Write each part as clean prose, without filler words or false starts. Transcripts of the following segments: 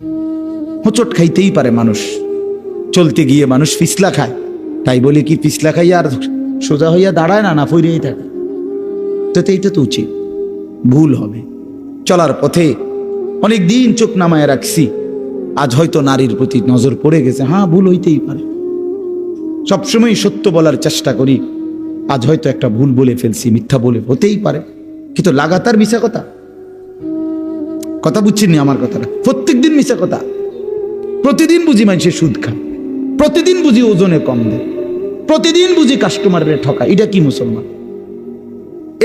হোঁচট খাইতেই পারে মানুষ, চলতে গিয়ে মানুষ পিছলা খায়, তাই বলে কি পিছলা খাইয়া আর সোজা হইয়া দাঁড়ায় না, না ফিরেই থাকে? তো এইটা তো উচিত, ভুল হবে। চলার পথে অনেক দিন চোখ নামায় রাখছি, আজ হয়তো নারীর প্রতি নজর পড়ে গেছে, হ্যাঁ ভুল হইতেই পারে। সবসময় সত্য বলার চেষ্টা করি, আজ হয়তো একটা ভুল বলে ফেলছি, মিথ্যা বলে, হতেই পারে, কিন্তু লাগাতার মিশা কথা বুঝছেন নি আমার কথাটা? প্রত্যেক দিন মিশা কথা, প্রতিদিন বুঝি মানুষের সুদ খায়, প্রতিদিন বুঝি ওজনে কম দেয়, প্রতিদিন বুঝি কাস্টমারের ঠকায়। এটা কি মুসলমান?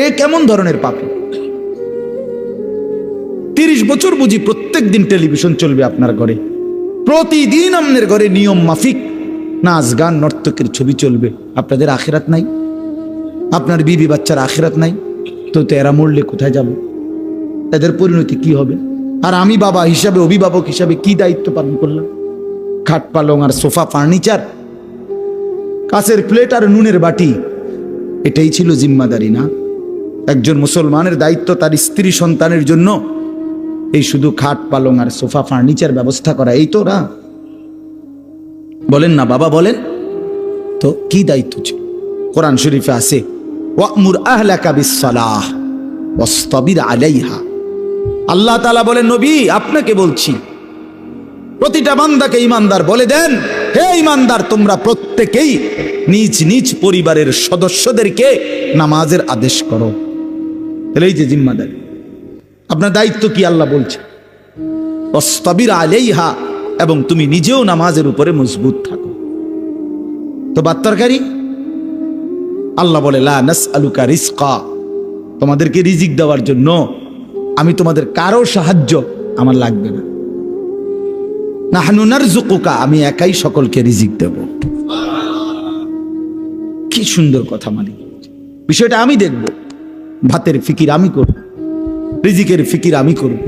এ কেমন ধরনের পাপী? 30 বছর বুঝি প্রত্যেক দিন টেলিভিশন চলবে আপনার ঘরে, প্রতিদিন আপনার ঘরে নিয়ম মাফিক নাচ গান নর্তকের ছবি চলবে। আপনাদের আখিরাত নাই? আপনার বিবি বাচ্চার আখিরাত নাই? তো এরা মরলে কোথায় যাবে? এদের পরিণতি কি হবে? আর আমি বাবা হিসাবে, অভিভাবক হিসাবে কি দায়িত্ব পালন করলাম? খাট পালং আর সোফা ফার্নিচার, কাঁচের প্লেট আর নুনের বাটি, এটাই ছিল জিম্মাদারি না? একজন মুসলমানের দায়িত্ব তার স্ত্রী সন্তানের জন্য এই শুধু খাট পালং আর সোফা ফার্নিচার ব্যবস্থা করা, এই তো না? বলেন না বাবা, বলেন তো কি দায়িত্ব ছিল? কোরআন শরীফে আছে, ওয়া'মুর আহলাকা বিস-সালাহ ওয়াসতাবির আলাইহা। আল্লাহ তাআলা বলেন, নবী আপনাকে বলছি, প্রতিটা বান্দাকে ঈমানদার বলে দেন, হে ঈমানদার, তোমরা প্রত্যেকেই নিজ নিজ পরিবারের সদস্যদেরকে নামাজের আদেশ করো। এই যে জিম্মাদারি, আপনার দায়িত্ব কি আল্লাহ বলছে, ওয়াসতাবির আলাইহা, এবং তুমি নিজেও নামাজের উপরে মজবুত থাকো। তো বাত্তরকারী আল্লাহ বলে, লা নাসআলুকা রিজকা, তোমাদেরকে রিজিক দেওয়ার জন্য আমি তোমাদের কারো সাহায্য আমার লাগবে না। নাহনু নারযুকুকা, আমি একাই সকলকে রিজিক দেব। কি সুন্দর কথা! মালিক বিষয়টা আমি দেখব, ভাতের ফিকির আমি করব, রিজিকের ফিকির আমি করব,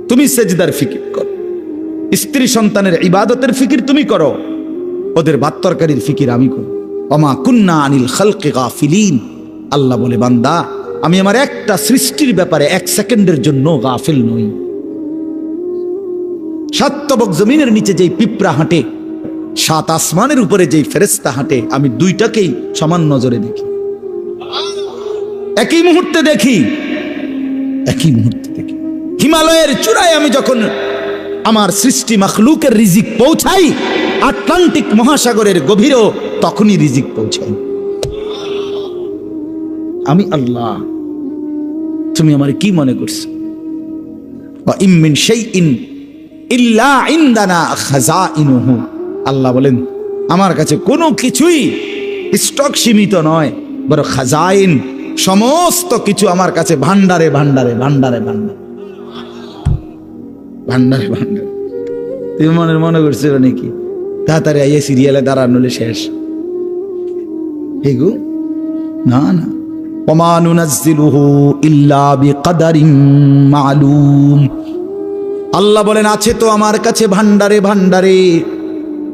তুমি সেজদার ফিকির করো, স্ত্রী সন্তানের ইবাদতের ফিকির তুমি করো, ওদের ভাত তরকারির ফিকির আমি করব। ওমা কুন্না আনিল খালকি গাফিলিন, আল্লাহ বলে, বান্দা আমি আমার একটা সৃষ্টির ব্যাপারে 1 সেকেন্ডের জন্য গাফিল নই। 7 তবক জমিনের নিচে যেই পিঁপড়া হাঁটে, 7 আসমানের উপরে যেই ফেরেশতা হাঁটে, আমি দুইটাকেই সমান নজরে দেখি, একই মুহূর্তে দেখি, একই মুহূর্তে দেখি। হিমালয়ের চূড়ায় আমি যখন আমার সৃষ্টি মাখলুকের রিজিক পৌঁছাই, আটলান্টিক মহাসাগরের গভীরেও তখনই রিজিক পৌঁছাই। আমি আল্লাহ, তুমি আমার কি মনে করছো? ওয়া ইম মিন শাইইন ইল্লা ইনদানা খাযাইনুহু, আল্লাহ বলেন আমার কাছে কোনো কিছুই স্টক সীমিত নয়, বড় খাজাইন, সমস্ত কিছু আমার কাছে ভান্ডারে ভান্ডারে ভান্ডারে ভান্ডারে ভান্ডারে ভান্ডারে। তুমি মনে করছো নাকি তাড়াতাড়ি আইয়ে সিরিয়ালে দাঁড়ানোলে শেষ? হেগো না না, ওমা নুনাজ্জিলুহু ইল্লা বিকদারিন মালুম, আল্লাহ বলেন আছে তো আমার কাছে ভান্ডারে ভান্ডারে,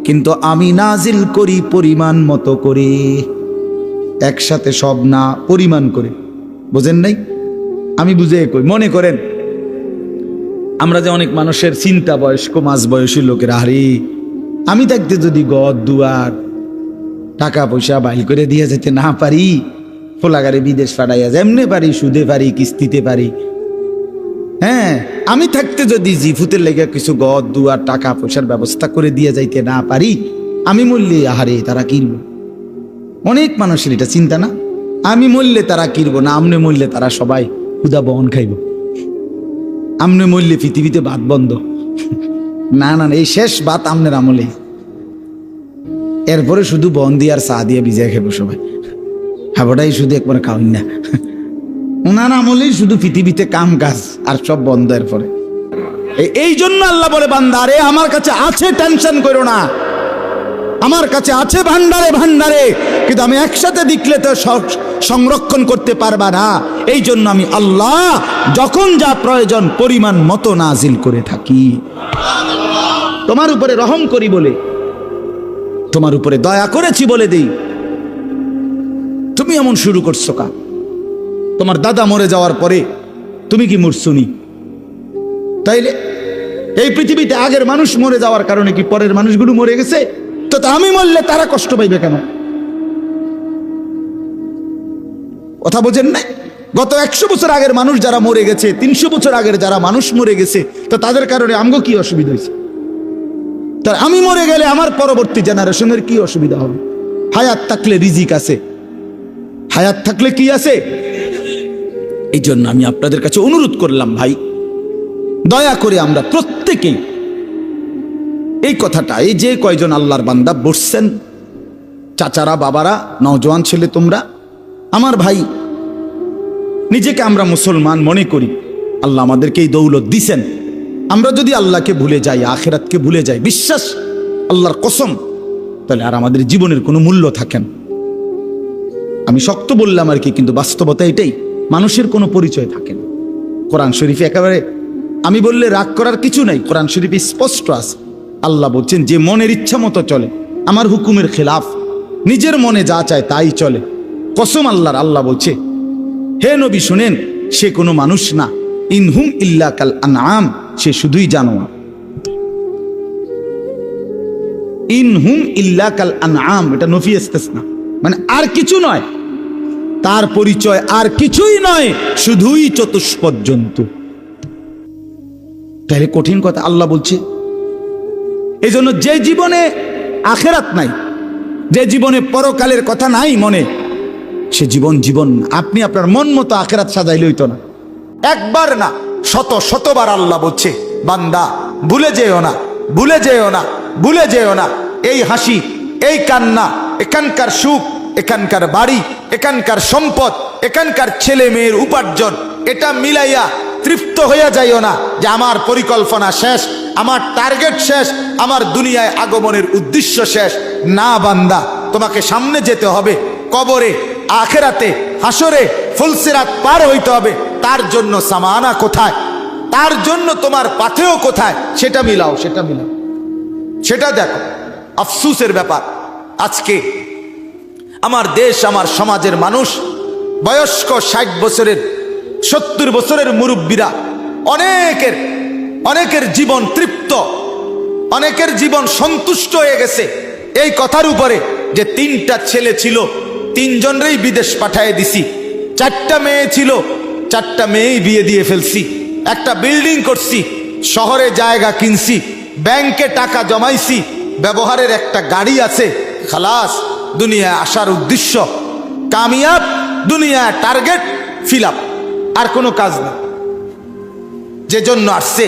কিন্তু আমি নাজিল করি পরিমাণ মতো করে, একসাথে সব না, পরিমাণ করে। বোঝেন নাই? আমি বুঝে কই, মনে করেন আমরা যে অনেক মানুষের চিন্তা বয়স্ক মাঝ বয়সী লোকের, আরে আমি থাকতে যদি গদ দুয়ার টাকা পয়সা বাইল করে দিয়ে যেতে না পারি, ফোলাগারে বিদেশ পাঠাইয়া যেমনে পারি, সুদে পারি, কিস্তিতে পারি, হ্যাঁ আমি থাকতে যদি জিফুতের লেগে কিছু গদ দুয়ার টাকা পয়সার ব্যবস্থা করে দিয়ে যাইতে না পারি, আমি মরলে আহারে তারা কিনব। অনেক মানুষের এটা চিন্তা না, আমি মরলে তারা কিনবো না, আমনে মরলে তারা সবাই ক্ষুধা বহন খাইব, আমনে মরলে পৃথিবীতে ভাত বন্ধ। না না, এই শেষ ভাত আমনের আমলে, এরপরে শুধু বন দিয়ে আর চা দিয়ে ভিজে খাবো সবাই, হাবটাই শুধু একবার খাওয়াই না, ওনার আমলেই শুধু পৃথিবীতে কাম কাজ আর সব বন্ধ। এরপরে এই জন্য আল্লাহ বলে, বান্দা রে আমার কাছে আছে, টেনশন করো না, আমার কাছে আছে ভান্ডারে ভান্ডারে, কিন্তু আমি একসাথে দেখলে তো সংরক্ষণ করতে পারবা না। এই জন্য আমি আল্লাহ যখন যা প্রয়োজন পরিমাণ মতো নাজিল করে থাকি। তোমার উপরে রহম করি বলে, তোমার উপরে দয়া করেছি বলে দেই, তুমি এমন শুরু করছো কা? তোমার দাদা মরে যাওয়ার পরে তুমি কি মরছুনি? তাইলে এই পৃথিবীতে আগের মানুষ মরে যাওয়ার কারণে কি পরের মানুষগুলো মরে গেছে? তো আমি মরলে তারা কষ্ট পাইবে কেন? কথা বোঝেন না? গত 100 বছর আগের মানুষ যারা মরে গেছে, 300 বছর আগের যারা মানুষ মরে গেছে, তো তাদের কারণে আমগো কি অসুবিধা হয়েছে? তার আমি মরে গেলে আমার পরবর্তী জেনারেশনের কি অসুবিধা হবে? হায়াত থাকলে রিজিক আছে, হায়াত থাকলে কি আছে? এই জন্য আমি আপনাদের কাছে অনুরোধ করলাম, ভাই দয়া করে আমরা প্রত্যেকেই এই কথাটা, এই যে কয়জন আল্লাহর বান্দা বসছেন, চাচারা, বাবারা, নওজোয়ান ছেলে তোমরা, আমার ভাই, নিজেকে আমরা মুসলমান মনে করি, আল্লাহ আমাদেরকে এই দৌলত দিছেন। আমরা যদি আল্লাহকে ভুলে যাই, আখিরাতকে ভুলে যাই, বিশ্বাস আল্লাহর কসম, তাহলে আর আমাদের জীবনের কোনো মূল্য থাকে না। আমি শক্ত বললাম আর কি, কিন্তু বাস্তবতা এটাই, মানুষের কোনো পরিচয় থাকে না। কোরআন শরীফে একেবারে আমি বললে রাগ করার কিছু নাই, কোরআন শরীফে স্পষ্ট আছে। আল্লাহ বলছেন, যে মনের ইচ্ছা মতো চলে, আমার হুকুমের খেলাফ, নিজের মনে যা চায় তাই চলে, কসম আল্লাহর, আল্লাহ বলছে, হে নবী শুনেন, সে কোনো মানুষ না, ইনহুম ইল্লা কাল আনআম, সে শুধুই জানোয়ার। ইনহুম ইল্লা কাল আনআম, এটা নফি ইস্তিসনা, মানে আর কিছু নয়, তার পরিচয় আর কিছুই নয়, শুধুই চতুষ্পদ জন্তু। তাহলে কঠিন কথা আল্লাহ বলছে। এই জন্য যে জীবনে আখেরাত নাই, যে জীবনে পরকালের কথা নাই মনে, সে জীবন জীবন না। আপনি আপনার মন মতো আখেরাত সাজাইলে হইতো না। একবার না, শত শতবার আল্লাহ বলছে, বান্দা ভুলে যেও না, ভুলে যেও না, ভুলে যেও না, এই হাসি, এই কান্না, এখানকার সুখ, এখানকার বাড়ি, এখানকার সম্পদ, এখানকার ছেলে মেয়ের উপার্জন, এটা মিলাইয়া তৃপ্ত হইয়া যাইও না যে আমার পরিকল্পনা শেষ, আমার টার্গেট শেষ, আমার দুনিয়ায় আগমনের উদ্দেশ্য শেষ। না বান্দা, তোমাকে সামনে যেতে হবে, কবরে, আখেরাতে, হাসরে, ফুলসিরাত পার হইতে হবে। তার জন্য সামানা কোথায়, তার জন্য তোমার পাথেও কোথায়, সেটা মিলাও, সেটা মিলাও, সেটা দেখো। আফসুসের ব্যাপার, আজকে আমার দেশ, আমার সমাজের মানুষ, বয়স্ক 60 বছরের, 70 বছরের মুরব্বীরা, অনেকের জীবন তৃপ্ত, অনেকের জীবন সন্তুষ্ট হয়ে গেছে এই কথার উপরে যে 3টা ছেলে ছিল, 3 জনেরই বিদেশ পাঠিয়ে দিছি, 4টা মেয়ে ছিল, 4টা মেয়েই বিয়ে দিয়ে ফেলছি, একটা বিল্ডিং করছি, শহরে জায়গা কিনছি, ব্যাংকে টাকা জমাইছি, ব্যবহারের একটা গাড়ি আছে, খালাস, দুনিয়ায় আসার উদ্দেশ্য কামিয়াব, দুনিয়ায় টার্গেট ফিল আপ, আর কোনো কাজ নেই। যে জন্য আসছে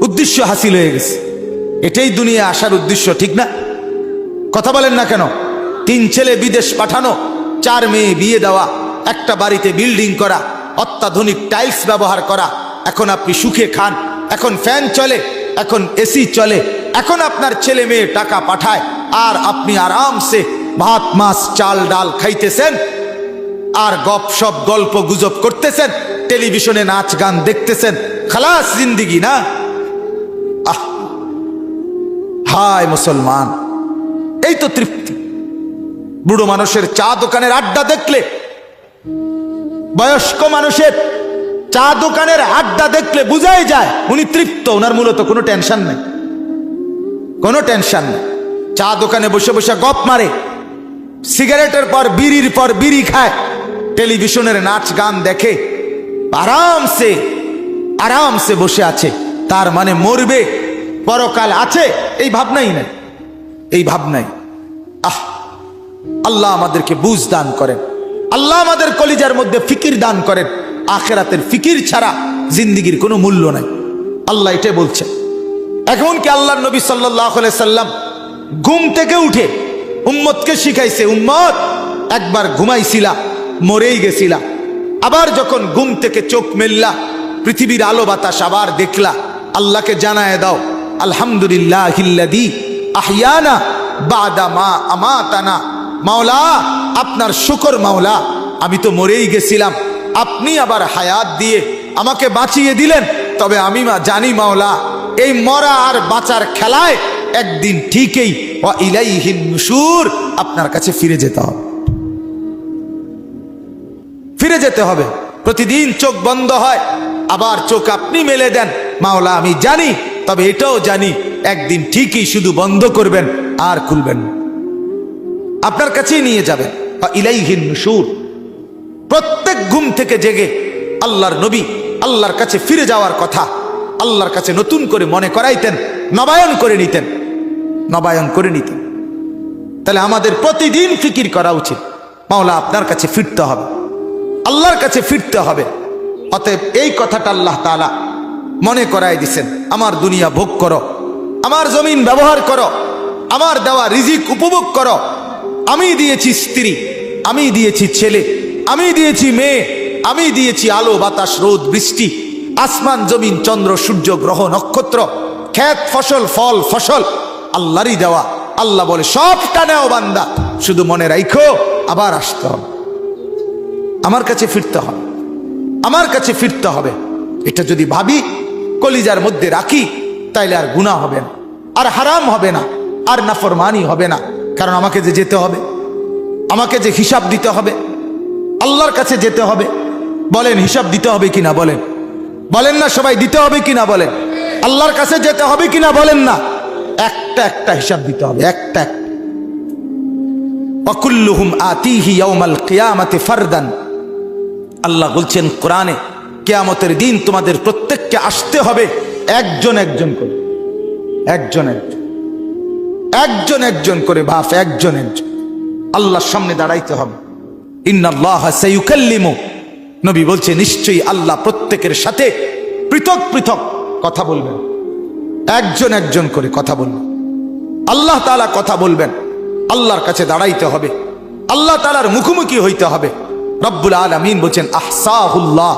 উদ্দেশ্য হাসিল হয়ে গেছে, এটাই দুনিয়ায় আসার উদ্দেশ্য, ঠিক না? কথা বলেন না কেন? 3 ছেলে বিদেশ পাঠানো, 4 মেয়ে বিয়ে দেওয়া, একটা বাড়িতে বিল্ডিং করা, অত্যাধুনিক টাইলস ব্যবহার করা, এখন আপনি সুখে খান, এখন ফ্যান চলে, এখন এসি চলে, এখন আপনার ছেলে মেয়ে টাকা পাঠায়, আর আপনি আরামসে ভাত মাছ চাল ডাল খাইতেছেন, আর গপসপ গল্প গুজব করতেছেন, টেলিভিশনে নাচ গান দেখতেছেন, খালাস জিন্দিগি না? আহ, হায় মুসলমান, এই তো তৃপ্তি। বুড়ো মানুষের চা দোকানের আড্ডা দেখলে, বয়স্ক মানুষের চা দোকানের আড্ডা দেখলে বুঝাই যায় উনি তৃপ্ত, ওনার মূলত কোনো টেনশন নেই, কোনো টেনশন নেই। চা দোকানে বসে বসে গপ মারে, সিগারেটের পর বিড়ি খায়, টেলিভিশনের নাচ গান দেখে, আরামসে আরামসে বসে আছে। তার মানে মরবে, পরকাল আছে, এই ভাবনাই নাই, এই ভাবনাই। আহ, আল্লাহ আমাদেরকে বুঝ দান করেন, আল্লাহ আমাদের কলিজার মধ্যে ফিকির দান করেন। আখেরাতের ফিকির ছাড়া জিন্দিগির কোনো মূল্য নাই, আল্লাহ এটাই বলছে। এখন কি আল্লাহর নবী সাল্লাল্লাহু আলাইহি সাল্লাম ঘুম থেকে উঠে উম্মতকে শিখাইছে, উম্মত একবার ঘুমাইছিলা, মরেই গেছিলা, আবার যখন ঘুম থেকে চোখ মেললা, পৃথিবীর আলো বাতাস আবার দেখলা, আল্লাহকে জানায় দাও, আলহামদুলিল্লাহিল্লাযী আহইয়ানা বাদা মা আমাতানা। মাওলা, আপনার শুকর মাওলা, আমি তো মরেই গেছিলাম, আপনি আবার হায়াত দিয়ে আমাকে বাঁচিয়ে দিলেন। তবে আমি জানি মাওলা, এই মরা আর বাঁচার খেলায় একদিন ঠিকই ওয়া ইলাইহিন নুশুর, আপনার কাছে ফিরে যেতে হবে, ফিরে যেতে হবে। প্রতিদিন চোখ বন্ধ হয়, আবার চোখ আপনি মেলে দেন। মাওলা, আমি জানি তবে এটাও জানি একদিন ঠিকই শুধু বন্ধ করবেন আর খুলবেন না, আপনার কাছেই নিয়ে যাবেন। ইলাইহিন নুশুর। প্রত্যেক ঘুম থেকে জেগে আল্লাহর নবী আল্লাহর কাছে ফিরে যাওয়ার কথা আল্লাহর কাছে নতুন করে মনে করাইতেন, নবায়ন করে নিতেন, নবায়ন করে নিতেন। তাহলে আমাদের প্রতিদিন ফিকির করা উচিত, মাওলা আপনার কাছে ফিরতে হবে, আল্লাহর কাছে ফিরতে হবে। অতএব এই কথাটা আল্লাহ তাআলা মনে করাই দিছেন, আমার দুনিয়া ভোগ করো, আমার জমিন ব্যবহার করো, আমার দেওয়া রিজিক উপভোগ করো। আমি দিয়েছি স্ত্রী, আমি দিয়েছি ছেলে, আমি দিয়েছি মেয়ে, আমি দিয়েছি আলো বাতাস রোদ বৃষ্টি, আসমান জমিন চন্দ্র সূর্য গ্রহ নক্ষত্র, ক্ষেত ফসল ফল ফসল আল্লাহরই দেওয়া। আল্লাহ বলে সবটা নেও বান্দা, শুধু মনে রাখো আবার আসতে হবে, আমার কাছে ফিরতে হবে, আমার কাছে ফিরতে হবে। এটা যদি ভাবি, কলিজার মধ্যে রাখি, তাইলে আর গুনাহ হবে না, আর হারাম হবে না, আর নাফরমানি হবে না। কারণ আমাকে যে যেতে হবে, আমাকে যে হিসাব দিতে হবে, আল্লাহর কাছে যেতে হবে। বলেন হিসাব দিতে হবে কিনা? বলেন, বলেন না সবাই দিতে হবে কিনা? বলেন আল্লাহর কাছে যেতে হবে কিনা? বলেন না। একটা একটা হিসাব দিতে হবে, একটা একটা। ওয়াকুল্লুহুম আতিহি ইয়াউমাল কিয়ামাতি ফারদান। আল্লাহ বলছেন কোরআনে, কিয়ামতের দিন তোমাদের প্রত্যেককে আসতে হবে একজন একজন করে, একজন একজন, একজন একজন করে বাপ, একজন একজন আল্লাহর সামনে দাঁড়াইতে হবে। ইন্নাল্লাহা সায়ুকাল্লিমু, নবী বলছে নিশ্চয়ই আল্লাহ প্রত্যেকের সাথে পৃথক পৃথক কথা বলবেন, একজন একজন করে কথা বলবেন। আল্লাহ তাআলা কথা বলবেন, আল্লাহর কাছে দাঁড়াইতে হবে, আল্লাহ তাআলার মুখোমুখি হইতে হবে। রব্বুল আলামিন বলছেন আহসাহুল্লাহ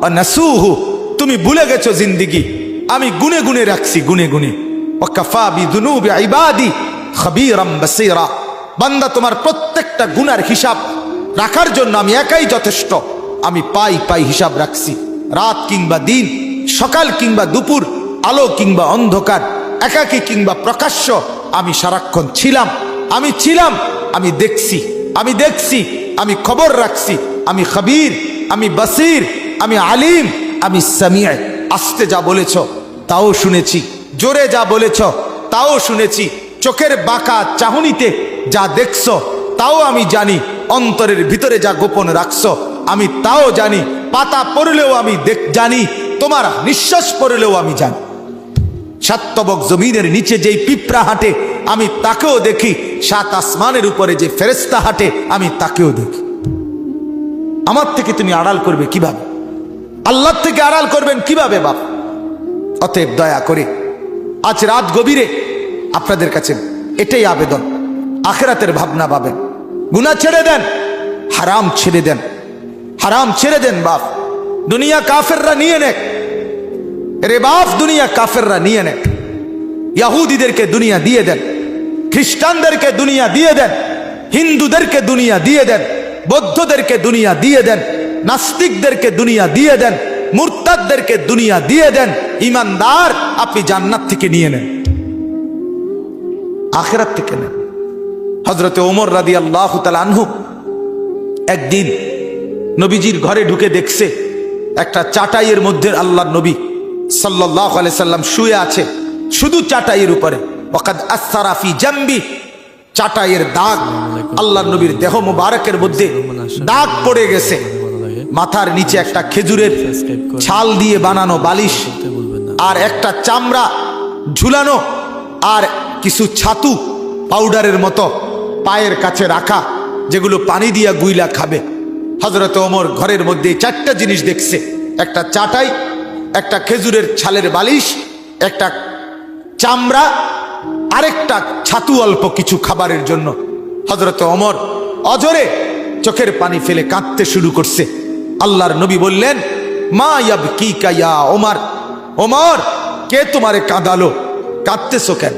ওয়া নাসুহু, তুমি ভুলে গেছো জিন্দেগি, আমি গুনে গুনে রাখছি, গুনে গুনে। ওয়া কাফা বিযুনুবি ইবাদি খাবীরাম বাসীরা, বান্দা তোমার প্রত্যেকটা গুনার হিসাব রাখার জন্য আমি একাই যথেষ্ট। আমি পাই পাই হিসাব রাখছি, রাত কিংবা দিন, সকাল কিংবা দুপুর, আলো কিংবা অন্ধকার, একাকী কিংবা প্রকাশ্য, আমি সারাক্ষণ ছিলাম, আমি ছিলাম, আমি দেখছি, আমি দেখছি, আমি খবর রাখছি, আমি খবীর, আমি বসির, আমি আলিম, আমি সামিআ। আস্তে যা বলেছ তাও শুনেছি, জোরে যা বলেছ তাও শুনেছি, চোখের বাঁকা চাহনিতে যা দেখছো তাও আমি জানি, অন্তরের ভিতরে যা গোপন রাখছো আমি তাও জানি, পাতা পড়লেও আমি জানি, তোমার নিঃশ্বাস পড়লেও আমি জানি। সাতবক জমিনের নিচে যেই পিঁপড়া হাঁটে আমি তাকেও দেখি, সাত আসমানের উপরে যে ফেরেশতা হাঁটে আমি তাকেও দেখি। আমার থেকে তুমি আড়াল করবে কিভাবে? আল্লাহর থেকে আড়াল করবেন কিভাবে বাপ? অতএব দয়া করে আজ রাত গভীরে আপনাদের কাছে এটাই আবেদন, আখিরাতের ভাবনা পাবেন, গুনাহ ছেড়ে দেন, হারাম ছেড়ে দেন, হারাম ছেড়ে দেন বাপ। দুনিয়া কাফেররা নিয়ে নেক রে বাপ, দুনিয়া কাফেররা নিয়ে নেক। ইহুদিদেরকে দুনিয়া দিয়ে দেন, খ্রিস্টানদেরকে দুনিয়া দিয়ে দেন, হিন্দুদেরকে দুনিয়া দিয়ে দেন, বৌদ্ধদেরকে দুনিয়া দিয়ে দেন, নাস্তিকদেরকে দুনিয়া দিয়ে দেন, মুরতাদদেরকে দুনিয়া দিয়ে দেন। ইমানদার আপনি জান্নাত থেকে নিয়ে নেন, আখিরাত থেকে নেন। হযরতে ওমর রাদিয়াল্লাহু তাআলা আনহু একদিন নবীজির ঘরে ঢুকে দেখছে একটা চাটাইয়ের মধ্যে আল্লাহর নবী সাল্লাল্লাহু আলাইহি সাল্লাম শুয়ে আছে, শুধু চাটাইয়ের উপরে। ওয়াকাদ আসরা ফি জামবি, চাটাইয়ের দাগ, আল্লাহর নবীর দেহ মুবারকের মধ্যে দাগ পড়ে গেছে। মাথার নিচে একটা খেজুরের ছাল দিয়ে বানানো বালিশ, আর একটা চামড়া ঝুলানো, আর কিছু ছাতু পাউডারের মতো পায়ের কাছে রাখা, যেগুলো পানি দিয়া গুইলা খাবে। হযরত ওমর ঘরের মধ্যে চারটা জিনিস দেখছে, একটা চাটাই, একটা খেজুরের ছালের বালিশ, একটা চামড়া, আরেকটা ছাতু অল্প কিছু খাবারের জন্য। হযরত ওমর অজরে চোখের পানি ফেলে কাঁদতে শুরু করছে। আল্লাহর নবী বললেন, মা ইয়াবকিকা ইয়া ওমর, ওমর কে তোমারে কাঁদালো, কাঁদতেছো কেন?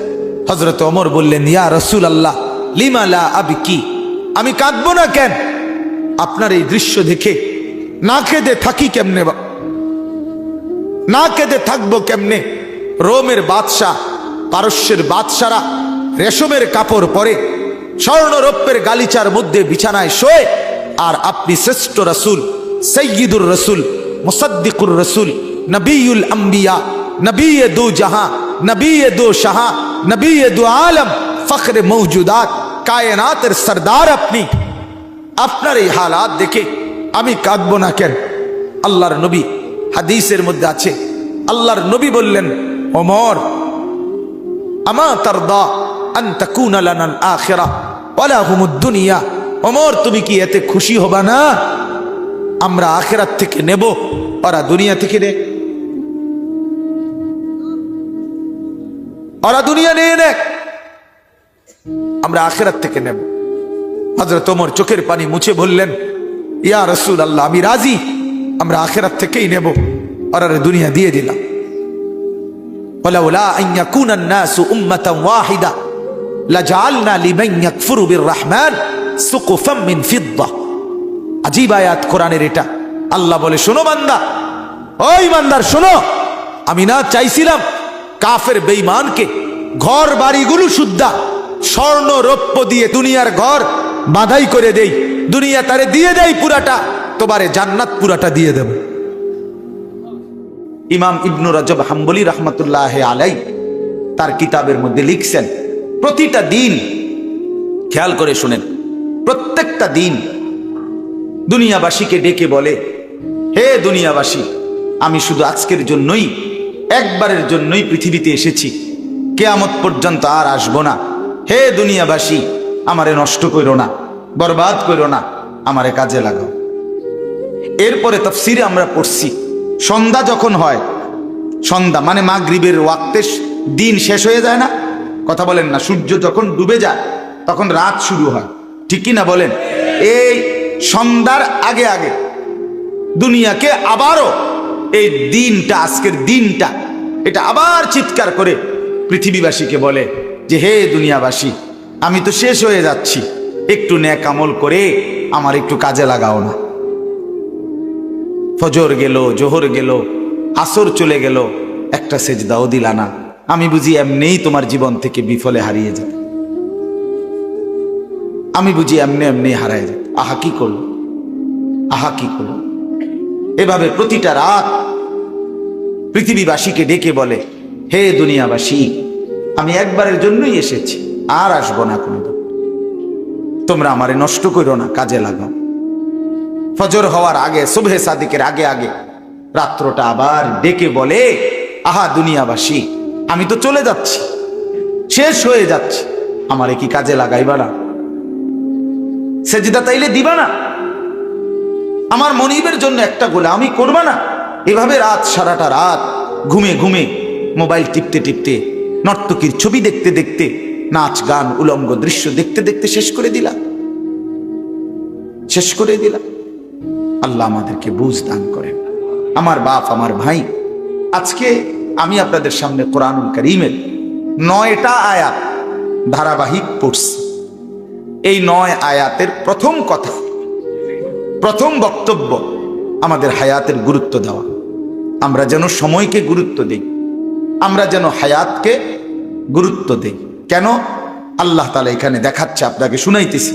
হযরত ওমর বললেন, ইয়া রাসূলুল্লাহ লিমা লা আবকি, আমি কাঁদবো না কেন? আপনার এই দৃশ্য দেখে না কেঁদে থাকি কেমনে, না কেঁদে থাকবো কেমনে? রোমের বাদশাহ, পারস্যের বাদশারা রেশমের কাপড় পরে, স্বর্ণ রৌপ্যের গালিচার মধ্যে বিছানায় শোয়ে, আর আপনি শ্রেষ্ঠ রাসূল, সাইয়্যিদুর রাসূল, মুসাদ্দিকুর রাসূল, নবিয়ুল আম্বিয়া, নবিয়ে দু জাহাঁ, নবী দো শাহ, নবী দো আলম, ফখরে মৌজুদাত, কায়নাতের সরদার আপনি। আপনার এই হালাত দেখে আমি কাঁদবো না কেন? আল্লাহর নবী হাদিসের মধ্যে আছে, আল্লাহর নবী বললেন, ওমর, আমা তারদা আন তাকুনা লানাল আখিরাহ ওয়ালা হুমুদ দুনিয়া। ওমর, তুমি কি এতে খুশি হবা না আমরা আখিরাত থেকে নেব, ওরা দুনিয়া থেকে নেক? ওরা দুনিয়া নিয়ে নেক, আমরা আখিরাত থেকে নেব। হযরত ওমর চোখের পানি মুছে বললেন, ইয়া রাসূলুল্লাহ, আমি রাজি, আমরা আখিরাত থেকেই নেব, ওরা দুনিয়া দিয়ে দিলাম। ওয়ালাউলা আন ইয়াকুনা আন-নাসু উম্মাতান ওয়াহিদা লাজআলনা লিমান ইয়াকফুরু বির-রাহমান সুকুফাম মিন ফিদ্দা। আজীব আয়াত কোরআনের এটা। আল্লাহ বলে, শোনো বান্দা, ওই বান্দার শোনো, আমি না চাইছিলাম কাফের বেঈমানকে ঘর বাড়িগুলো শুদ্ধা স্বর্ণ রৌপ্য দিয়ে দুনিয়ার ঘর বাঁধাই করে দেই, দুনিয়া তারে দিয়ে দেই পুরাটা, তোমারে জান্নাত পুরাটা দিয়ে দেব। ইমাম ইবনু রজব হাম্বলি রহমতুল্লাহ আলাই তার কিতাবের মধ্যে লিখছেন, প্রতিটা দিন, খেয়াল করে শুনেন, প্রত্যেকটা দিন দুনিয়াবাসীকে ডেকে বলে, হে দুনিয়াবাসী, আমি শুধু আজকের জন্যই, একবারের জন্যই পৃথিবীতে এসেছি, কিয়ামত পর্যন্ত আর আসবো না। হে দুনিয়াবাসী, আমারে নষ্ট করো না, বরবাদ করো না, আমারে কাজে লাগাও। এরপরে তাফসিরে আমরা পড়ছি, সন্ধ্যা যখন হয়, সন্ধ্যা মানে মাগরিবের ওয়াক্তে দিন শেষ হয়ে যায় না, কথা বলেন না, সূর্য যখন ডুবে যায় তখন রাত শুরু হয়, ঠিক কি না বলেন? এই সন্ধ্যার আগে আগে দুনিয়াকে আবারও এই দিনটা, আজকের দিনটা, এটা আবার চিৎকার করে পৃথিবীবাসীকে বলে যে, হে দুনিয়াবাসী, আমি তো শেষ হয়ে যাচ্ছি, একটু নেক আমল করে আমার একটু কাজে লাগাও না। ফজর গেল, জোহর গেল, আসর চলে গেল, একটা সেজদাও দিলা না, আমি বুঝি এমনিই তোমার জীবন থেকে বিফলে হারিয়ে যাবে, আমি বুঝি এমনি এমনি হারায় যাবে। আহা কি করলো, আহা কি করলো। এভাবে প্রতিটা রাত পৃথিবীবাসীকে ডেকে বলে, হে দুনিয়াবাসী, আমি একবারের জন্যই এসেছি, আর আসবো না কোনোদিন, তোমরা আমারে নষ্ট করো না, কাজে লাগাও। ফজর হওয়ার আগে, সুবহে সাদিকের আগে আগে রাত্রটা আবার ডেকে বলে, আহা দুনিয়াবাসী, আমি তো চলে যাচ্ছি, শেষ হয়ে যাচ্ছি, আমারে কি কাজে লাগাইবা না? সেজদা তাইলে দিবা না? আমার মনিবের জন্য একটা গোলামি করবা না? এভাবে রাত, সারাটা রাত ঘুমে ঘুমে মোবাইল টিপতে টিপতে, নর্তকীর ছবি দেখতে দেখতে, নাচ গান উলঙ্গ দৃশ্য দেখতে দেখতে শেষ করে দিলাম, শেষ করে দিলাম। আল্লাহ আমাদেরকে বুঝ দান করেন। আমার বাপ, আমার ভাই, আজকে আমি আপনাদের সামনে কোরআনুল কারীমের 9টা আয়াত ধারাবাহিক পড়ছি। এই 9 আয়াতের প্রথম কথা, প্রথম বক্তব্য, আমাদের হায়াতের গুরুত্ব দেওয়া। আমরা যেন সময়কে গুরুত্ব দিই, আমরা যেন হায়াতকে গুরুত্ব দিই। কেন? আল্লাহ তাআলা এখানে দেখাচ্ছে, আপনাকে শুনাইতেছি,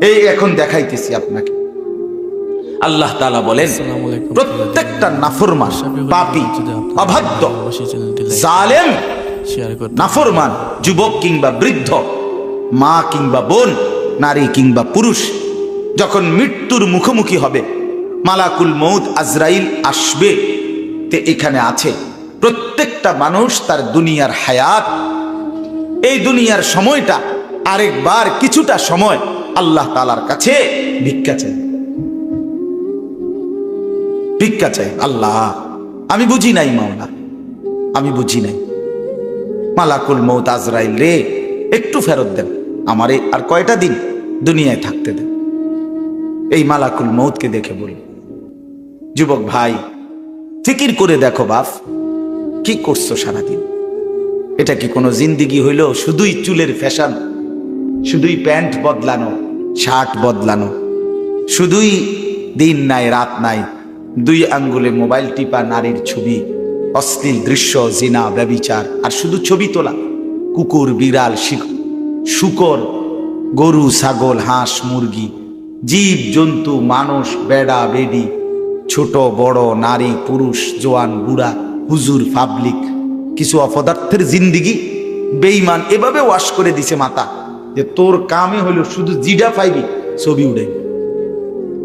এই এখন দেখাইতেছি আপনাকে। আল্লাহ তাআলা বলেন, প্রত্যেকটা নাফরমান, পাপী, অবাধ্য, জালেম, নাফরমান, যুবক কিংবা বৃদ্ধ, মা কিংবা বোন, নারী কিংবা পুরুষ, যখন মৃত্যুর মুখোমুখি হবে, মালাকুল মউত আজরাইল আসবে, তে এখানে আছে প্রত্যেকটা মানুষ তার দুনিয়ার হায়াত, এই দুনিয়ার সময়টা আরেকবার কিছুটা সময় আল্লাহ তাআলার কাছে ভিক্ষা চাই, ভিক্ষা চাই। আল্লাহ, আমি বুঝি নাই মাওলা, আমি বুঝি নাই, মালাকুল মউত আজরাইল রে, একটু ফেরত দেন, আমারে আর কয়টা দিন দুনিয়ায় থাকতে দেন। এই মালাকুল মউতকে দেখে বলি, যুবক ভাই, ফিকির করে দেখো বাপ, কি করছো সারাদিন? এটা কি কোনো জিন্দিগি হইল? শুধুই চুলের ফ্যাশন, শুধুই প্যান্ট বদলানো, শার্ট বদলানো, শুধুই দিন নাই রাত নাই, 2 আঙ্গুলে মোবাইল টিপা, নারীর ছবি, অশ্লীল দৃশ্য, জিনা, ব্যভিচার, আর শুধু ছবি তোলা, কুকুর, বিড়াল, শূকর, গরু, ছাগল, হাঁস, মুরগি, জীব জন্তু, মানুষ, বেড়া বেডি, ছোট বড়, নারী পুরুষ, জোয়ান বুড়া, হুজুর, পাবলিক, কিছু অপদার্থের জিন্দিগি বেঈমান এভাবে ওয়াশ করে দিছে মাথা যে তোর কামে হইল শুধু জিডা পাইবি ছবি উড়াই,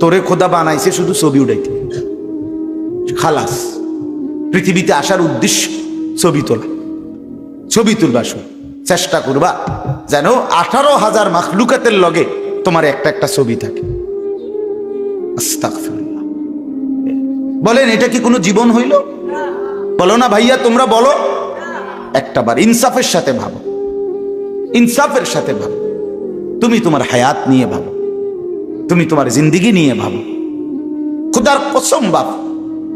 তোরে খোদা বানাইছে শুধু ছবি উড়াইতে, খালাস। পৃথিবীতে আসার উদ্দেশ্য ছবি তোলা, ছবি তুলবা। শুধু চেষ্টা করবা যেন 18,000 মাখলুকাতের লগে তোমার একটা একটা ছবি থাকে। আস্তাগফিরুল্লাহ। বলেন এটা কি কোনো জীবন হইল? বলো না ভাইয়া, তোমরা বলো। একটাবার ইনসাফের সাথে ভাবো, ইনসাফের সাথে ভাবো। তুমি তোমার হায়াত নিয়ে ভাবো, তুমি তোমার জিন্দিগি নিয়ে ভাবো। খুদার কসম বাপ,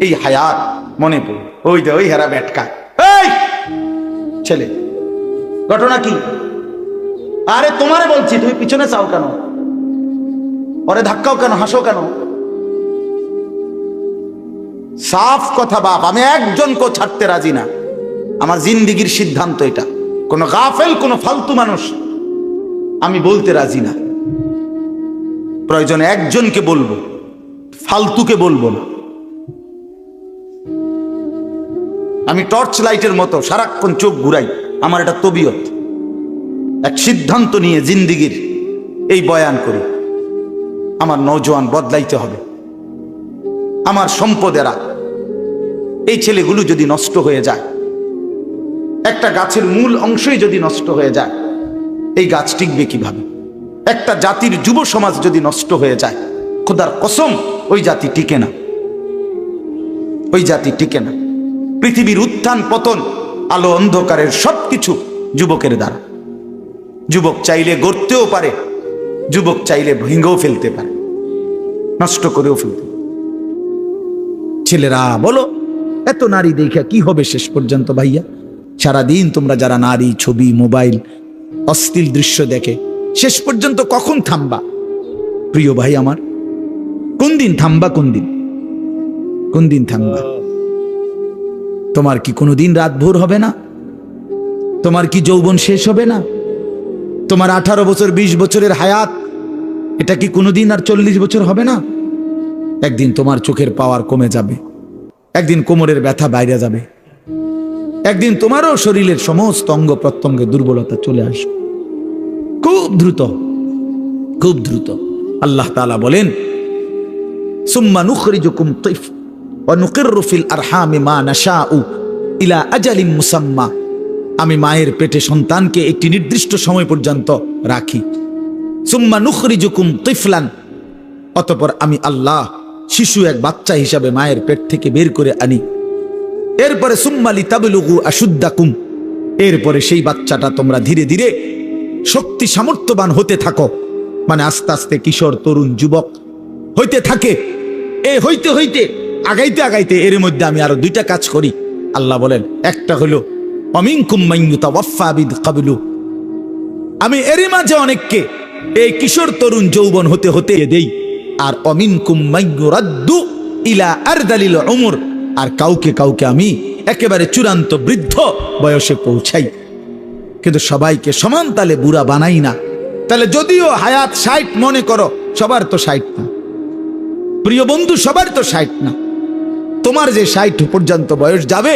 এই হায়াত মনে পড়ে ওই যে ওই হেরা ব্যাটকা এই ছেলে, ঘটনা কি? আরে তোমারে বলছি, তুমি পিছনে চাও কেন? ওরে ধাক্কাও কেন, হাসো কেন? সাফ কথা বাপ, আমি একজনকেও ছাড়তে রাজি না। আমার জিন্দিগির সিদ্ধান্ত এটা। কোন গাফেল, কোন ফালতু মানুষ আমি বলতে রাজি না। প্রয়োজনে একজনকে বলবো, ফালতুকে বলবো না। আমি টর্চ লাইটের মতো সারাক্ষণ চোখ ঘুরাই, আমার এটা তবিয়ত। এক সিদ্ধান্ত নিয়ে জিন্দিগির এই বয়ান করি, আমার নওজোয়ান বদলাইতে হবে। আমার সম্পদেরা, এই ছেলেগুলো যদি নষ্ট হয়ে যায়, একটা গাছের মূল অংশই যদি নষ্ট হয়ে যায়, এই গাছ টিকবে কিভাবে? একটা জাতির যুব সমাজ যদি নষ্ট হয়ে যায়, খোদার কসম ওই জাতি টিকে না, ওই জাতি টিকে না। পৃথিবীর উত্থান পতন, আলো অন্ধকারের সবকিছু যুবকের দ্বারা। যুবক চাইলে গড়তেও পারে, যুবক চাইলে ভেঙেও ফেলতে পারে, নষ্ট করেও ফেলতে পারে। ছেলেরা বলো, এত নারী দেখা কি হবে শেষ পর্যন্ত? ভাইয়া সারাদিন তোমরা যারা নারী, ছবি, মোবাইল, অশ্লীল দৃশ্য দেখে, শেষ পর্যন্ত কখন থামবা? প্রিয় ভাই আমার, কোন দিন থামবা? কোন দিন, কোন দিন থামবা? তোমার কি কোনোদিন রাত ভোর হবে না? তোমার কি যৌবন শেষ হবে না? তোমার 18 বছর 20 বছরের হায়াত, এটা কি কোনোদিন আর 40 বছর হবে না? একদিন তোমার চোখের পাওয়ার কমে যাবে, একদিন কোমরের ব্যথা বাইরে যাবে, একদিন তোমারও শরীরের সমস্ত অঙ্গ প্রত্যঙ্গে দুর্বলতা চলে আসবে, খুব দ্রুত, খুব দ্রুত। আল্লাহ তাআলা বলেন, সুম্মা নুখরিজুকুম তিফ ওয়া নুকিররু ফিল আরহামি মা নাশাউ ইলা আজালিম মুসাম্মা। আমি মায়ের পেটে সন্তানকে একটি নির্দিষ্ট সময় পর্যন্ত রাখি। সুম্মা নুখরিজুকুম তিফলান, অতঃপর আমি আল্লাহ শিশু এক বাচ্চা হিসাবে মায়ের পেট থেকে বের করে আনি। এরপরে সুম্মা লিতাবলুগু আশুদ্দাকুম, এরপরে সেই বাচ্চাটা তোমরা ধীরে ধীরে শক্তি সামর্থ্যবান হতে থাকো, মানে আস্তে আস্তে কিশোর, তরুণ, যুবক হইতে থাকে। এ হইতে হইতে আগাইতে আগাইতে এর মধ্যে আমি আরো 2টা কাজ করি। আল্লাহ বলেন, একটা হলো অমিনকুম মান ইউতাওয়াফা বিদ ক্বাবলু, আমি এর মাঝে অনেককে এই কিশোর, তরুণ, যৌবন হতে হতে দেই। আর অমিনকুম মান ইউরাদ্দু ইলা আরদালিল উমর, আর কাউকে কাউকে আমি একেবারে চূড়ান্ত বৃদ্ধ বয়সে পৌঁছাই। কিন্তু সবাইকে সমান তালে বুড়া বানাই না। তাহলে যদিও হায়াত 60 মনে করো, সবার তো 60 না প্রিয় বন্ধু, সবার তো 60 না। তোমার যে 60 পর্যন্ত বয়স যাবে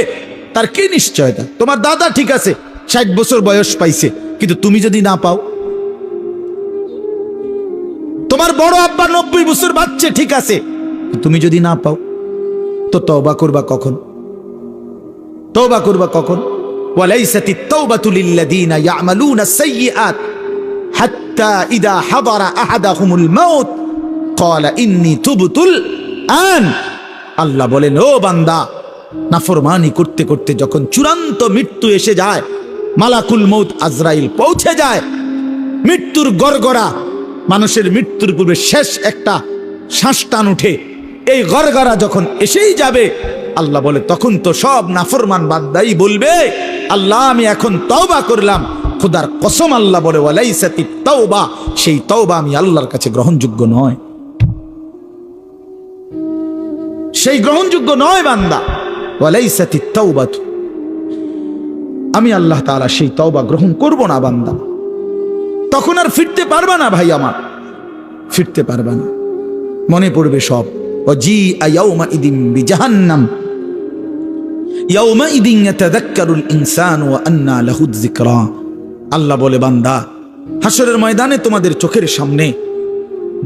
তার কি নিশ্চয়তা? তোমার দাদা ঠিক আছে 60 বছর বয়স পাইছে, কিন্তু তুমি যদি না পাও। তোমার বড় আব্বা 90 বছর বাচ্চা ঠিক আছে, তুমি যদি না পাও, তো তওবা করবা কখন? তওবা করবা কখন? ওয়ালাইসাতিত তাওবাতু লিল্লাযিনা ইয়ামালুনা সাইয়্যাত হাত্তা ইযা হাদারা আহাদাহুমুল মাউত ক্বালা ইন্নী তুবতুল আন। আল্লাহ বলেন, ও বান্দা, নাফরমানি করতে করতে যখন চূড়ান্ত মৃত্যু এসে যায়, মালাকুল মউত আজরাইল পৌঁছে যায়, মৃত্যুর গড়গড়া, মানুষের মৃত্যুর পূর্বে শেষ একটা শ্বাস টান উঠে, এই গড়গড়া যখন এসেই যাবে, আল্লাহ বলে তখন তো সব নাফরমান বান্দাই বলবে, আল্লাহ আমি এখন তওবা করলাম। খোদার কসম আল্লাহ বলে, ওয়ালাইসাতিত তাওবা, সেই তওবা আমি আল্লাহর কাছে গ্রহণযোগ্য নয়, সেই গ্রহণযোগ্য নয় বান্দা। ওয়ালাইসাতিত তাওবাতু, আমি আল্লাহ তাআলা সেই তওবা গ্রহণ করব না বান্দা। তখন আর ফিরতে পারবা না ভাই আমার, ফিরতে পারবা না, মনে পড়বে সব। ওয়াজিআ ইয়াউমা ইদিন বিজাহান্নাম ইয়াউমাইদিন ইয়াতাযাক্কারুল ইনসানু ওয়া আন্না লাহুয যিকরা। আল্লাহ বলে, বান্দা, হাসরের ময়দানে তোমাদের চোখের সামনে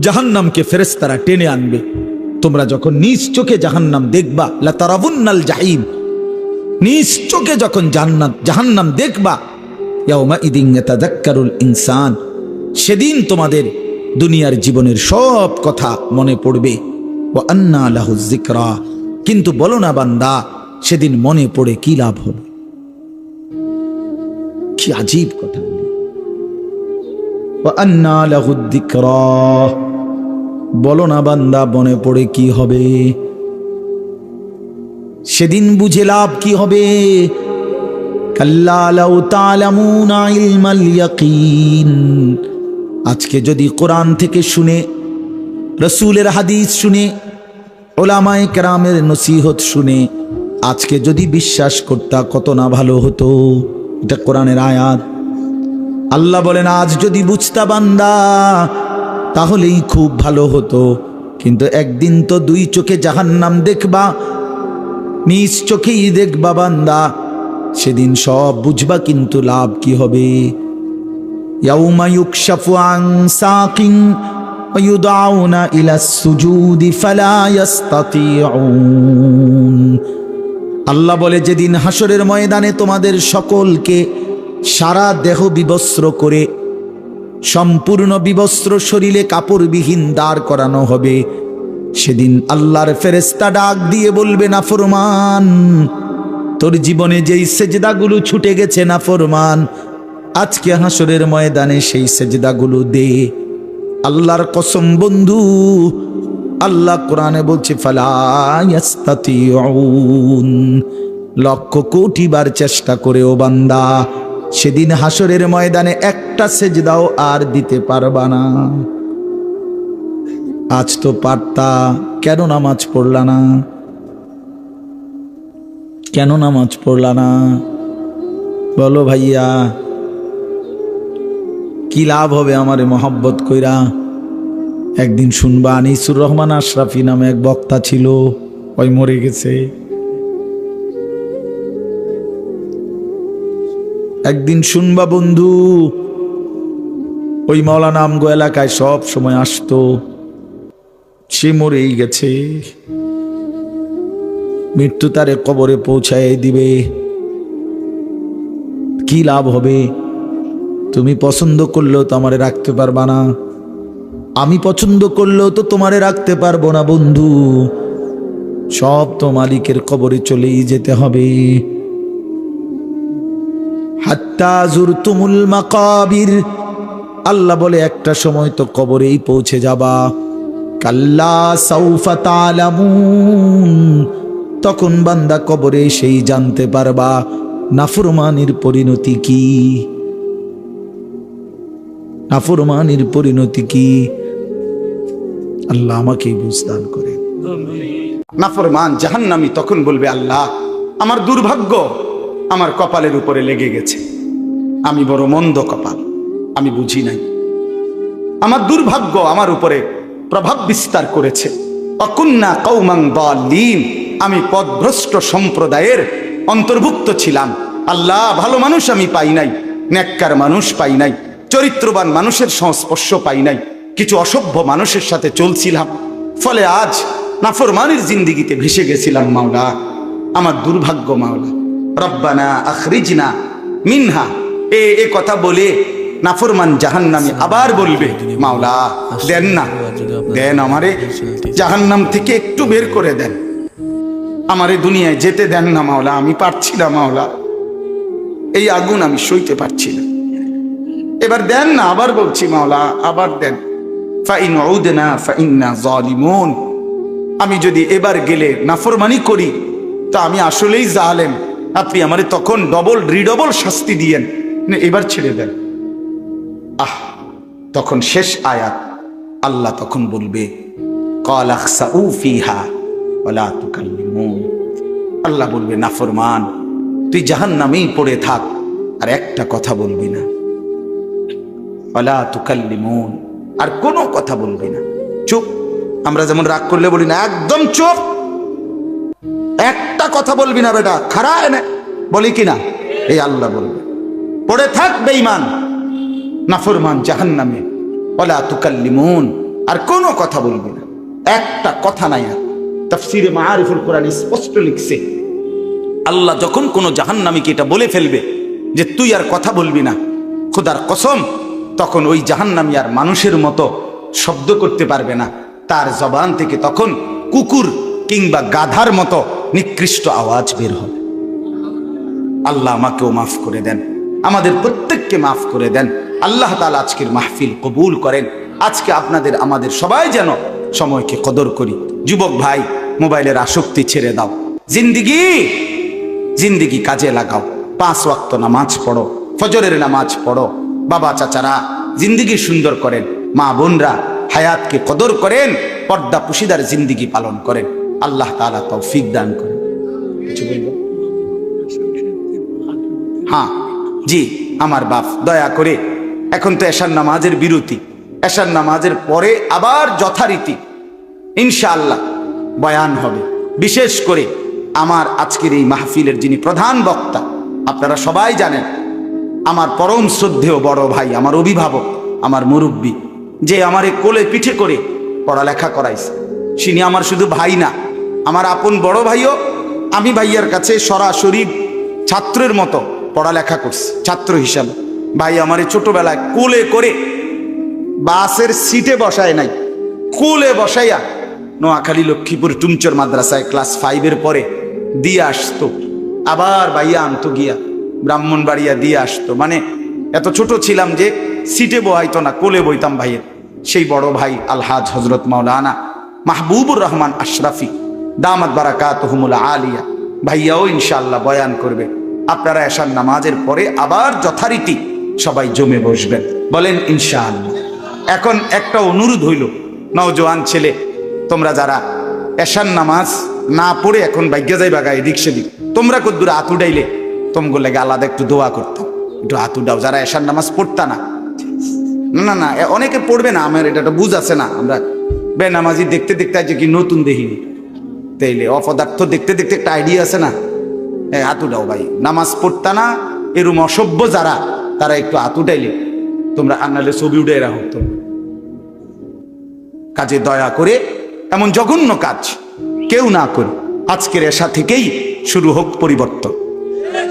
জাহান্নামকে ফেরেশতারা টেনে আনবে। তোমরা যখন নিজ চোখে জাহান্নাম দেখবা, লা তারাবুন্নাল জাহিম, নিজ চোখে যখন জাহান্নাম দেখবা, ইয়াউমাইদিন ইয়াতাযাক্কারুল ইনসান, সেদিন তোমাদের দুনিয়ার জীবনের সব কথা মনে পড়বে। ওয়া আন্না লাহুয যিকরা, কিন্তু বলো না বান্দা, সেদিন মনে পড়ে কি লাভ হবে? কি আজীব কথা! ওয়া আন্না লাহুয যিকরা, বলো না বান্দা, মনে পড়ে কি হবে? সেদিন বুঝে লাভ কি হবে? কাল্লা লাউ তা'লামুনা ইলমাল ইয়াকিন। আজকে যদি কোরআন থেকে শুনে, রাসূলের হাদিস শুনে, উলামায়ে কেরামের নসিহত শুনে আজকে যদি বিশ্বাস করতা, কত না ভালো হতো। এটা কোরআনের আয়াত। আল্লাহ বলেন, আজ যদি বুঝতা বান্দা, তাহলেই খুব ভালো হতো। কিন্তু একদিন তো দুই চোখে জাহান্নাম দেখবা, নিজ চোখেই দেখবা বান্দা, সেদিন সব বুঝবা, কিন্তু লাভ কি হবে? ইয়াউমা ইউকশাফু আন সাকিন ওয়া ইউদআউনা ইলাস সুজুদি ফালা ইস্তাতিউন। আল্লাহ বলে, যেদিন হাসরের ময়দানে তোমাদের সকলকে সারা দেহ বিবস্ত্র করে, সম্পূর্ণ বিবস্ত্র শরীরে কাপড়বিহীন দাঁড় করানো হবে, সেদিন আল্লাহর ফেরেশতা ডাক দিয়ে বলবে, নাফরমান, তোর জীবনে যেই সেজদাগুলো ছুটে গেছে নাফরমান, আজকে হাসরের ময়দানে সেই সেজদাগুলো দে। আল্লাহর কসম বন্ধু, আল্লাহ কোরআনে বলছে, ফালা ইস্তাতিউন, লক্ষ কোটি বার চেষ্টা করেও বান্দা, সেদিন হাসরের ময়দানে একটা সেজদাও আর দিতে পারবা না। আজ তো পারতা, কেন নামাজ পড়লা না? কেন নামাজ পড়লা না? বলো ভাইয়া, কি লাভ হবে আমারে মহব্বত কইরা? একদিন শুনবা, আনিসুর রহমান আশরাফি নামে এক বক্তা ছিল, ওই মরে গেছে। একদিন শুনবা বন্ধু, ওই মাওলানা আমগো এলাকায় সব সময় আসতো, সে মরেই গেছে। মৃত্যু তারে কবরে পৌঁছায় দিবে। কি লাভ হবে? তুমি পছন্দ করলেও তো আমারে রাখতে পারবা না, আমি পছন্দ করলেও তো তোমারে রাখতে পারবো না বন্ধু। সব তো মালিকের কবরে চলেই যেতে হবে। হাত্তা যুরতুমুল মাকাবির, আল্লাহ বলে একটা সময় তো কবরেই পৌঁছে যাবা। কাল্লা সাউফা তা'লামুন, তখন বান্দা কবরে সেই জানতে পারবা নাফরমানির পরিণতি কি। নাফরমানির পরিণতি কি? আল্লাহ আমাকে বুঝদান করে। নাফরমান জাহান্নামী তখন বলবে, আল্লাহ, আমার দুর্ভাগ্য আমার কপালের উপরে লেগে গেছে, আমি বড় মন্দ কপাল, আমি বুঝি নাই। আমার দুর্ভাগ্য আমার উপরে প্রভাব বিস্তার করেছে। অকুন্না কওমান দাল্লিন, আমি পথভ্রষ্ট সম্প্রদায়ের অন্তর্ভুক্ত ছিলাম। আল্লাহ, ভালো মানুষ আমি পাই নাই, নেককার মানুষ পাই নাই, চরিত্রবান মানুষের সংস্পর্শ পাই নাই, কিছু অসভ্য মানুষের সাথে চলছিলাম, ফলে আজ নাফরমানির জিন্দিগিতে ভেসে গেছিলাম। মাওলা, আমার দুর্ভাগ্য মাওলা। রব্বানা আখরিজনা মিনহা, এ কথা বলে নাফরমান জাহান্নামী আবার বলবে, মাওলা দেন না, দেন আমারে জাহান্নাম থেকে একটু বের করে দেন, আমারে দুনিয়ায় যেতে দেন না মাওলা, আমি পারছি না মাওলা, এই আগুন আমি সইতে পারছি না, এবার দেন না। আবার বলছি মাওলা, আবার দেন। ফাইন উদনা ফাইন্না যালিমুন, আমি যদি এবার গেলে নাফরমানি করি তো আমি আসলেই জালেম, আপনি আমারে তখন ডবল রিডবল শাস্তি দিয়েন, এবার ছেড়ে দেন। তখন শেষ আয়াত, আল্লাহ তখন বলবে, ক্বাল আখসাউ ফিহা ওয়ালা তুকাল্লিমুন, আল্লাহ বলবে, নাফরমান তুই জাহান্নামেই পড়ে থাক, আর একটা কথা বলবি না। ওয়ালা তুকাল্লিমুন, আর কোনো কথা বলবি না, চুপ। আমরা যেমন রাগ করলে বলি না, একদম চুপ, একটা কথা বলবি না বেটা, খারা এনে বলি কিনা? এই আল্লাহ বলবে পড়ে থাক বেঈমান নাফরমান জাহান্নামে, ওয়ালা তুকাল্লিমুন, আর কোনো কথা বলবি না, একটা কথা নাই। আর তাফসীরে মাআরিফুল কোরআন স্পষ্ট লিখছে, আল্লাহ যখন কোনো জাহান্নামীকে এটা বলে ফেলবে যে তুই আর কথা বলবি না, খোদার কসম, তখন ওই জাহান্নামী আর মানুষের মতো শব্দ করতে পারবে না, তার জবান থেকে তখন কুকুর কিংবা গাধার মতো নিকৃষ্ট আওয়াজ বের হবে। আল্লাহ আমাকেও মাফ করে দেন, আমাদের প্রত্যেককে মাফ করে দেন। আল্লাহ তাআলা আজকের মাহফিল কবুল করেন। আজকে আপনাদের আমাদের সবাই যেন সময়কে কদর করি। যুবক ভাই, মোবাইলের আসক্তি ছেড়ে দাও, জিন্দিগি কাজে লাগাও, 5 ওয়াক্ত নামাজ পড়ো, ফজরের নামাজ পড়ো। বাবা চাচারা জিন্দিগি সুন্দর করেন, মা বোনরা হায়াতকে কদর করেন, পর্দা পুশিদার জিন্দিগি পালন করেন। আল্লাহ তাআলা তৌফিক দান করেন। কিছু বলবো? হ্যাঁ জি, আমার বাপ দয়া করে, এখন তো এশার নামাজের বিরতি, এশার নামাজের পরে আবার যথারীতি ইনশাআল্লাহ বয়ান হবে। বিশেষ করে আমার আজকের এই মাহফিলের যিনি প্রধান বক্তা, আপনারা সবাই জানেন, আমার পরম শ্রদ্ধেয় বড় ভাই, আমার অভিভাবক, আমার মুরব্বী, যে আমার কোলে পিঠে করে পড়ালেখা করাইছে, তিনি আমার শুধু ভাই না, আমার আপন বড় ভাইও। আমি ভাইয়ার কাছে সরাসরি ছাত্রের মতো পড়ালেখা করছি, ছাত্র হিসাবে। ভাই আমার ছোটবেলায় কোলে করে, বাসের সিটে বসায় নাই, কোলে বসাইয়া নোয়াখালী লক্ষ্মীপুর টুমচর মাদ্রাসায় ক্লাস 5-এর পরে দিয়ে আসতো, আবার ভাইয়া আনতো গিয়া ব্রাহ্মণবাড়িয়া দিয়ে আসতো। মানে এত ছোট ছিলাম যে সিটে বহাইতো না, কোলে বইতাম ভাইয়ের। সেই বড় ভাই আলহাজ হজরত মাওলানা মাহবুবুর রহমান আশরাফি দামাত বারাকাতুহুমুল আলিয়া, ভাইয়াও ইনশাআল্লাহ বয়ান করবে। আপনারা এশার নামাজের পরে আবার যথারীতি সবাই জমে বসবেন, বলেন ইনশাআল্লাহ। এখন একটা অনুরোধ হইল, নওজোয়ান ছেলে, তোমরা যারা এশার নামাজ না পড়ে এখন ভাগ্যে যাই বাগা এদিক সেদিক, তোমরা কদ্দুর হাত উঠাইলে তোমগো লাগে আলাদা একটু দোয়া করতাম, একটু হাত উঠাও যারা এশার নামাজ পড়তা না। না না, অনেকে পড়বে না, আমার এটা বুঝ আছে না, আমরা বেনামাজি দেখতে দেখতে আজ কি নতুন দেখিনি, তাইলে অপদার্থ দেখতে দেখতে একটা আইডিয়া আছে না। হাত উঠাও ভাই, নামাজ পড়তা না এরম অসভ্য যারা, তারা একটু হাত উঠাইলে তোমরা, আনালে ছবি উঠে রাখো। তোমরা কাজে দয়া করে এমন জঘন্য কাজ কেউ না করে, আজকের এশা থেকেই শুরু হোক পরিবর্তন,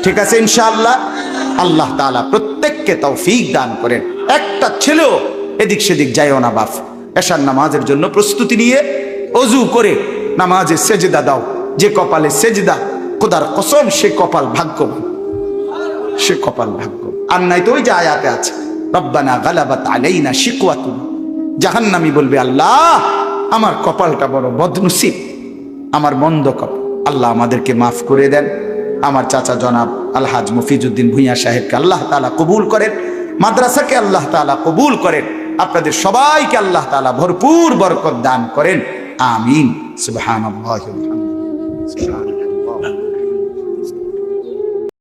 ঠিক আছে ইনশাআল্লাহ। আল্লাহ তাআলা প্রত্যেককে তৌফিক দান করেন। একটা ছেলেও এদিক সেদিক যায়ও না বাপ, এশার নামাজের জন্য প্রস্তুতি নিয়ে অজু করে নামাজে সেজদা দাও। যে কপালে সেজদা, খোদার কসম সে কপাল ভাগ্যবান, সে কপাল ভাগ্য। আর নাই তো ওই যে আয়াতে আছে, রব্বানা গালাবাত আলাইনা শিকওয়াতুনা, জাহান্নামী বলবে আল্লাহ আমার কপালটা বড় বদনসিব, আমার মন্দ কপাল, আল্লাহ আমাদেরকে মাফ করে দেন। আমার চাচা জনাব আলহাজ মফিজউদ্দিন ভূঁইয়া সাহেবকে আল্লাহ তাআলা কবুল করেন, মাদ্রাসাকে আল্লাহ তাআলা কবুল করেন, আপনাদের সবাইকে আল্লাহ তাআলা ভরপুর বরকত দান করেন, আমিন। সুবহানাল্লাহি ওয়া বিহামদিহি।